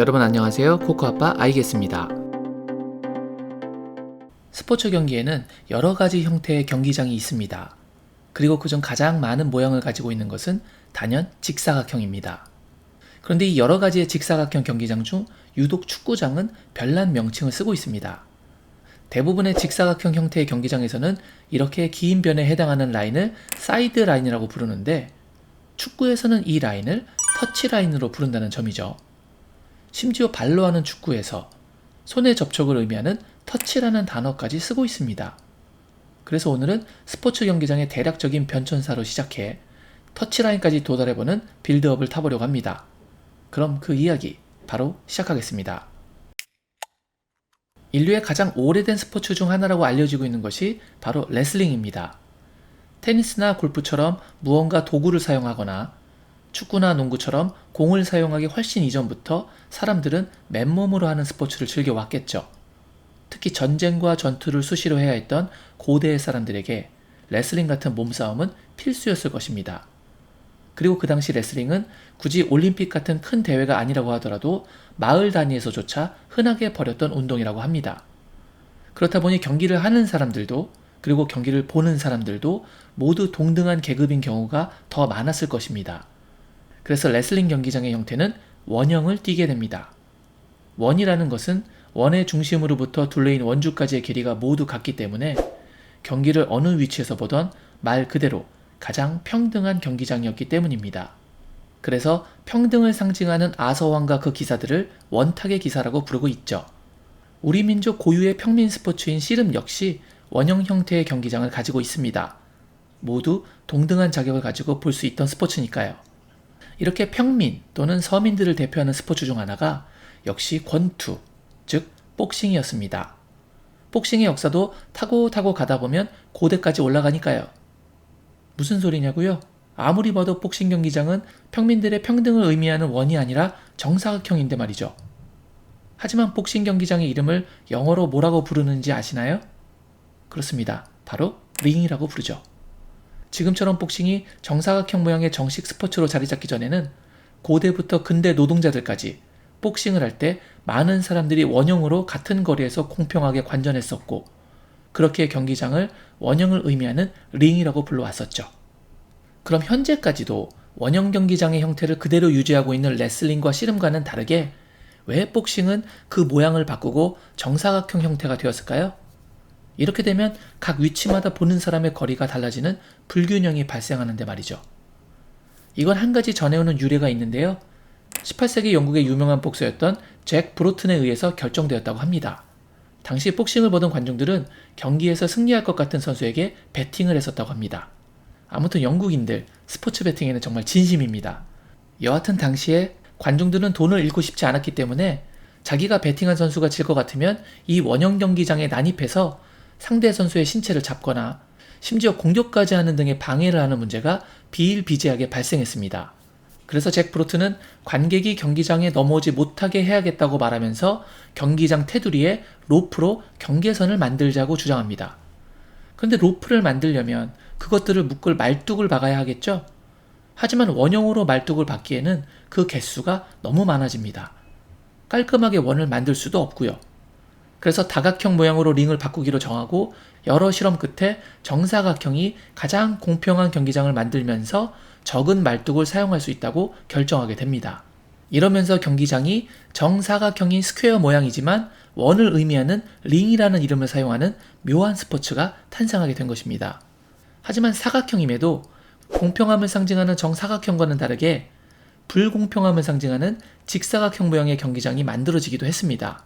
여러분 안녕하세요. 코코아빠 아이겠습니다. 스포츠 경기에는 여러 가지 형태의 경기장이 있습니다. 그리고 그중 가장 많은 모양을 가지고 있는 것은 단연 직사각형입니다. 그런데 이 여러 가지의 직사각형 경기장 중 유독 축구장은 별난 명칭을 쓰고 있습니다. 대부분의 직사각형 형태의 경기장에서는 이렇게 긴 변에 해당하는 라인을 사이드 라인이라고 부르는데, 축구에서는 이 라인을 터치 라인으로 부른다는 점이죠. 심지어 발로 하는 축구에서 손의 접촉을 의미하는 터치라는 단어까지 쓰고 있습니다. 그래서 오늘은 스포츠 경기장의 대략적인 변천사로 시작해 터치라인까지 도달해보는 빌드업을 타보려고 합니다. 그럼 그 이야기 바로 시작하겠습니다. 인류의 가장 오래된 스포츠 중 하나라고 알려지고 있는 것이 바로 레슬링입니다. 테니스나 골프처럼 무언가 도구를 사용하거나 축구나 농구처럼 공을 사용하기 훨씬 이전부터 사람들은 맨몸으로 하는 스포츠를 즐겨왔겠죠. 특히 전쟁과 전투를 수시로 해야 했던 고대의 사람들에게 레슬링 같은 몸싸움은 필수였을 것입니다. 그리고 그 당시 레슬링은 굳이 올림픽 같은 큰 대회가 아니라고 하더라도 마을 단위에서조차 흔하게 벌였던 운동이라고 합니다. 그렇다 보니 경기를 하는 사람들도 그리고 경기를 보는 사람들도 모두 동등한 계급인 경우가 더 많았을 것입니다. 그래서 레슬링 경기장의 형태는 원형을 띠게 됩니다. 원이라는 것은 원의 중심으로부터 둘레인 원주까지의 길이가 모두 같기 때문에 경기를 어느 위치에서 보던 말 그대로 가장 평등한 경기장이었기 때문입니다. 그래서 평등을 상징하는 아서왕과 그 기사들을 원탁의 기사라고 부르고 있죠. 우리 민족 고유의 평민 스포츠인 씨름 역시 원형 형태의 경기장을 가지고 있습니다. 모두 동등한 자격을 가지고 볼 수 있던 스포츠니까요. 이렇게 평민 또는 서민들을 대표하는 스포츠 중 하나가 역시 권투, 즉 복싱이었습니다. 복싱의 역사도 타고 가다 보면 고대까지 올라가니까요. 무슨 소리냐고요? 아무리 봐도 복싱 경기장은 평민들의 평등을 의미하는 원이 아니라 정사각형인데 말이죠. 하지만 복싱 경기장의 이름을 영어로 뭐라고 부르는지 아시나요? 그렇습니다. 바로 링이라고 부르죠. 지금처럼 복싱이 정사각형 모양의 정식 스포츠로 자리 잡기 전에는 고대부터 근대 노동자들까지 복싱을 할 때 많은 사람들이 원형으로 같은 거리에서 공평하게 관전했었고, 그렇게 경기장을 원형을 의미하는 링이라고 불러왔었죠. 그럼 현재까지도 원형 경기장의 형태를 그대로 유지하고 있는 레슬링과 씨름과는 다르게 왜 복싱은 그 모양을 바꾸고 정사각형 형태가 되었을까요? 이렇게 되면 각 위치마다 보는 사람의 거리가 달라지는 불균형이 발생하는데 말이죠. 이건 한 가지 전해오는 유래가 있는데요. 18세기 영국의 유명한 복서였던 잭 브로튼에 의해서 결정되었다고 합니다. 당시 복싱을 보던 관중들은 경기에서 승리할 것 같은 선수에게 베팅을 했었다고 합니다. 아무튼 영국인들 스포츠 베팅에는 정말 진심입니다. 여하튼 당시에 관중들은 돈을 잃고 싶지 않았기 때문에 자기가 베팅한 선수가 질 것 같으면 이 원형 경기장에 난입해서 상대 선수의 신체를 잡거나 심지어 공격까지 하는 등의 방해를 하는 문제가 비일비재하게 발생했습니다. 그래서 잭 브로튼은 관객이 경기장에 넘어오지 못하게 해야겠다고 말하면서 경기장 테두리에 로프로 경계선을 만들자고 주장합니다. 그런데 로프를 만들려면 그것들을 묶을 말뚝을 박아야 하겠죠? 하지만 원형으로 말뚝을 박기에는 그 개수가 너무 많아집니다. 깔끔하게 원을 만들 수도 없고요. 그래서 다각형 모양으로 링을 바꾸기로 정하고 여러 실험 끝에 정사각형이 가장 공평한 경기장을 만들면서 적은 말뚝을 사용할 수 있다고 결정하게 됩니다. 이러면서 경기장이 정사각형인 스퀘어 모양이지만 원을 의미하는 링이라는 이름을 사용하는 묘한 스포츠가 탄생하게 된 것입니다. 하지만 사각형임에도 공평함을 상징하는 정사각형과는 다르게 불공평함을 상징하는 직사각형 모양의 경기장이 만들어지기도 했습니다.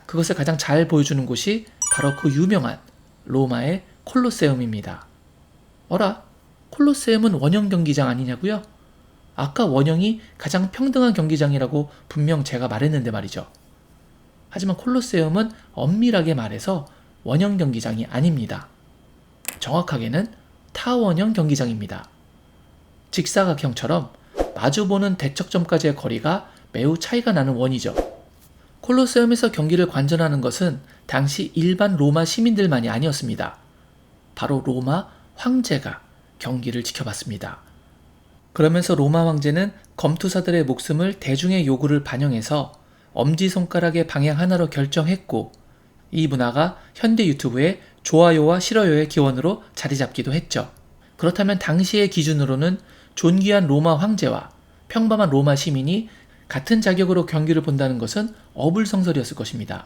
그것을 가장 잘 보여주는 곳이 바로 그 유명한 로마의 콜로세움입니다. 어라? 콜로세움은 원형 경기장 아니냐고요? 아까 원형이 가장 평등한 경기장이라고 분명 제가 말했는데 말이죠. 하지만 콜로세움은 엄밀하게 말해서 원형 경기장이 아닙니다. 정확하게는 타원형 경기장입니다. 직사각형처럼 마주보는 대척점까지의 거리가 매우 차이가 나는 원이죠. 콜로세움에서 경기를 관전하는 것은 당시 일반 로마 시민들만이 아니었습니다. 바로 로마 황제가 경기를 지켜봤습니다. 그러면서 로마 황제는 검투사들의 목숨을 대중의 요구를 반영해서 엄지손가락의 방향 하나로 결정했고, 이 문화가 현대 유튜브의 좋아요와 싫어요의 기원으로 자리 잡기도 했죠. 그렇다면 당시의 기준으로는 존귀한 로마 황제와 평범한 로마 시민이 같은 자격으로 경기를 본다는 것은 어불성설이었을 것입니다.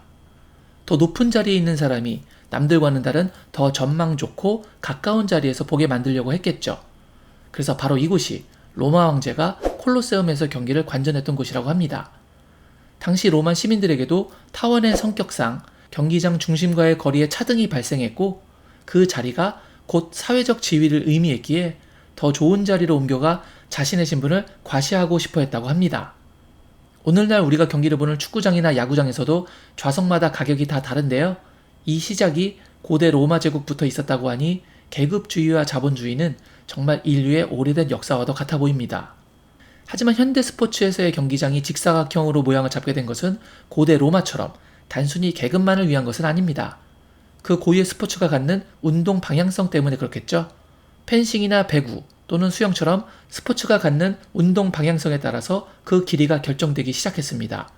더 높은 자리에 있는 사람이 남들과는 다른 더 전망 좋고 가까운 자리에서 보게 만들려고 했겠죠. 그래서 바로 이곳이 로마 황제가 콜로세움에서 경기를 관전했던 곳이라고 합니다. 당시 로마 시민들에게도 타원의 성격상 경기장 중심과의 거리에 차등이 발생했고, 그 자리가 곧 사회적 지위를 의미했기에 더 좋은 자리로 옮겨가 자신의 신분을 과시하고 싶어 했다고 합니다. 오늘날 우리가 경기를 보는 축구장이나 야구장에서도 좌석마다 가격이 다 다른데요. 이 시작이 고대 로마 제국부터 있었다고 하니 계급주의와 자본주의는 정말 인류의 오래된 역사와도 같아 보입니다. 하지만 현대 스포츠에서의 경기장이 직사각형으로 모양을 잡게 된 것은 고대 로마처럼 단순히 계급만을 위한 것은 아닙니다. 그 고유의 스포츠가 갖는 운동 방향성 때문에 그렇겠죠. 펜싱이나 배구 또는 수영처럼 스포츠가 갖는 운동 방향성에 따라서 그 길이가 결정되기 시작했습니다.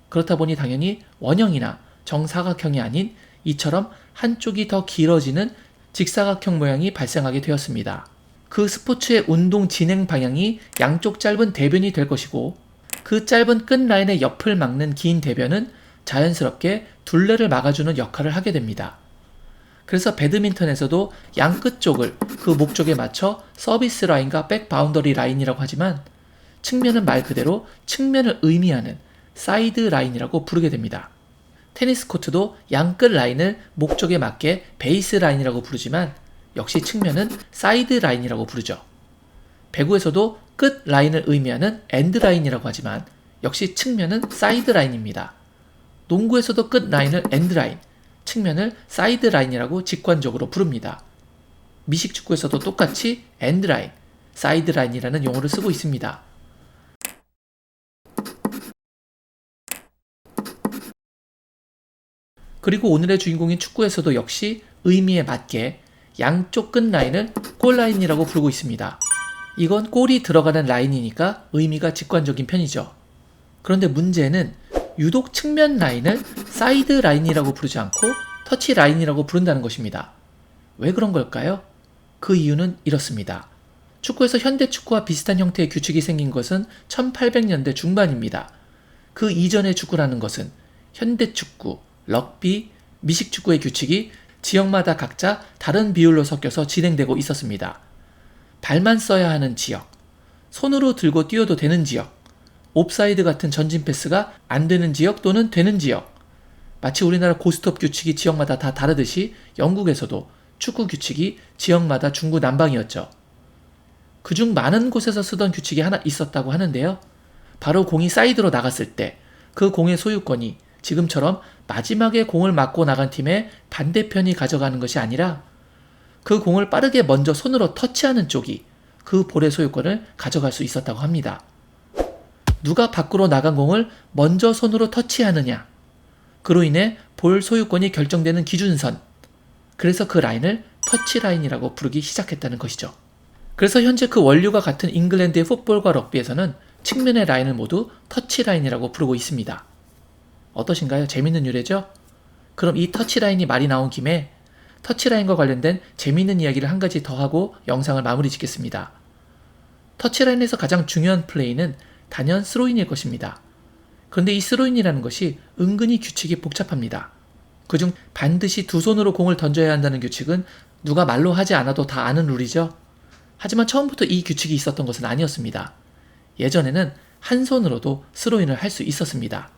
그렇다 보니 당연히 원형이나 정사각형이 아닌 이처럼 한쪽이 더 길어지는 직사각형 모양이 발생하게 되었습니다. 그 스포츠의 운동 진행 방향이 양쪽 짧은 대변이 될 것이고, 그 짧은 끝 라인의 옆을 막는 긴 대변은 자연스럽게 둘레를 막아주는 역할을 하게 됩니다. 그래서 배드민턴에서도 양 끝쪽을 그 목적에 맞춰 서비스 라인과 백 바운더리 라인이라고 하지만, 측면은 말 그대로 측면을 의미하는 사이드 라인이라고 부르게 됩니다. 테니스 코트도 양 끝 라인을 목적에 맞게 베이스 라인이라고 부르지만, 역시 측면은 사이드 라인이라고 부르죠. 배구에서도 끝 라인을 의미하는 엔드 라인이라고 하지만, 역시 측면은 사이드 라인입니다. 농구에서도 끝 라인을 엔드 라인, 측면을 사이드 라인이라고 직관적으로 부릅니다. 미식 축구에서도 똑같이 엔드 라인, 사이드 라인이라는 용어를 쓰고 있습니다. 그리고 오늘의 주인공인 축구에서도 역시 의미에 맞게 양쪽 끝 라인을 골 라인이라고 부르고 있습니다. 이건 골이 들어가는 라인이니까 의미가 직관적인 편이죠. 그런데 문제는 유독 측면 라인을 사이드 라인이라고 부르지 않고 터치 라인이라고 부른다는 것입니다. 왜 그런 걸까요? 그 이유는 이렇습니다. 축구에서 현대 축구와 비슷한 형태의 규칙이 생긴 것은 1800년대 중반입니다. 그 이전의 축구라는 것은 현대 축구, 럭비, 미식 축구의 규칙이 지역마다 각자 다른 비율로 섞여서 진행되고 있었습니다. 발만 써야 하는 지역, 손으로 들고 뛰어도 되는 지역, 옵사이드 같은 전진 패스가 안 되는 지역 또는 되는 지역, 마치 우리나라 고스톱 규칙이 지역마다 다 다르듯이 영국에서도 축구 규칙이 지역마다 중구난방이었죠. 그중 많은 곳에서 쓰던 규칙이 하나 있었다고 하는데요. 바로 공이 사이드로 나갔을 때 그 공의 소유권이 지금처럼 마지막에 공을 맞고 나간 팀의 반대편이 가져가는 것이 아니라, 그 공을 빠르게 먼저 손으로 터치하는 쪽이 그 볼의 소유권을 가져갈 수 있었다고 합니다. 누가 밖으로 나간 공을 먼저 손으로 터치하느냐, 그로 인해 볼 소유권이 결정되는 기준선, 그래서 그 라인을 터치 라인이라고 부르기 시작했다는 것이죠. 그래서 현재 그 원류가 같은 잉글랜드의 풋볼과 럭비에서는 측면의 라인을 모두 터치 라인이라고 부르고 있습니다. 어떠신가요? 재밌는 유래죠? 그럼 이 터치 라인이 말이 나온 김에 터치 라인과 관련된 재밌는 이야기를 한 가지 더 하고 영상을 마무리 짓겠습니다. 터치 라인에서 가장 중요한 플레이는 단연 스로인일 것입니다. 그런데 이 스로인이라는 것이 은근히 규칙이 복잡합니다. 그중 반드시 두 손으로 공을 던져야 한다는 규칙은 누가 말로 하지 않아도 다 아는 룰이죠. 하지만 처음부터 이 규칙이 있었던 것은 아니었습니다. 예전에는 한 손으로도 스로인을 할 수 있었습니다.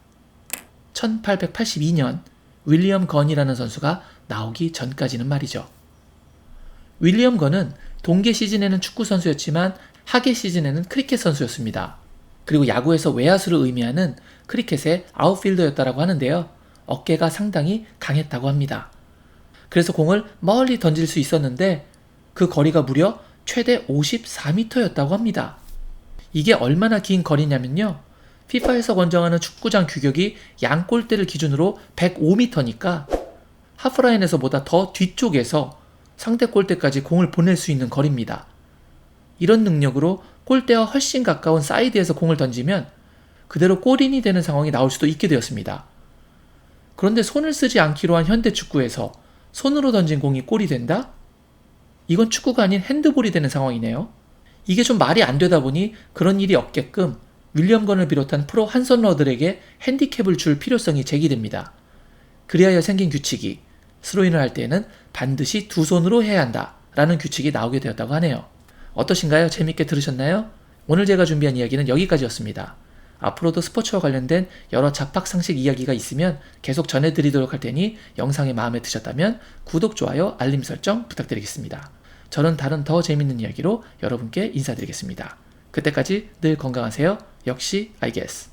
1882년 윌리엄 건이라는 선수가 나오기 전까지는 말이죠. 윌리엄 건은 동계 시즌에는 축구 선수였지만 하계 시즌에는 크리켓 선수였습니다. 그리고 야구에서 외야수를 의미하는 크리켓의 아웃필더였다고 하는데요. 어깨가 상당히 강했다고 합니다. 그래서 공을 멀리 던질 수 있었는데 그 거리가 무려 최대 54m였다고 합니다. 이게 얼마나 긴 거리냐면요. FIFA에서 권장하는 축구장 규격이 양 골대를 기준으로 105m니까 하프라인에서보다 더 뒤쪽에서 상대 골대까지 공을 보낼 수 있는 거리입니다. 이런 능력으로 골대와 훨씬 가까운 사이드에서 공을 던지면 그대로 골인이 되는 상황이 나올 수도 있게 되었습니다. 그런데 손을 쓰지 않기로 한 현대 축구에서 손으로 던진 공이 골이 된다? 이건 축구가 아닌 핸드볼이 되는 상황이네요. 이게 좀 말이 안 되다 보니 그런 일이 없게끔 윌리엄 건을 비롯한 프로 한선러들에게 핸디캡을 줄 필요성이 제기됩니다. 그리하여 생긴 규칙이 스로인을 할 때에는 반드시 두 손으로 해야 한다 라는 규칙이 나오게 되었다고 하네요. 어떠신가요? 재밌게 들으셨나요? 오늘 제가 준비한 이야기는 여기까지였습니다. 앞으로도 스포츠와 관련된 여러 잡학상식 이야기가 있으면 계속 전해드리도록 할 테니 영상이 마음에 드셨다면 구독, 좋아요, 알림 설정 부탁드리겠습니다. 저는 다른 더 재밌는 이야기로 여러분께 인사드리겠습니다. 그때까지 늘 건강하세요. 역시 I guess.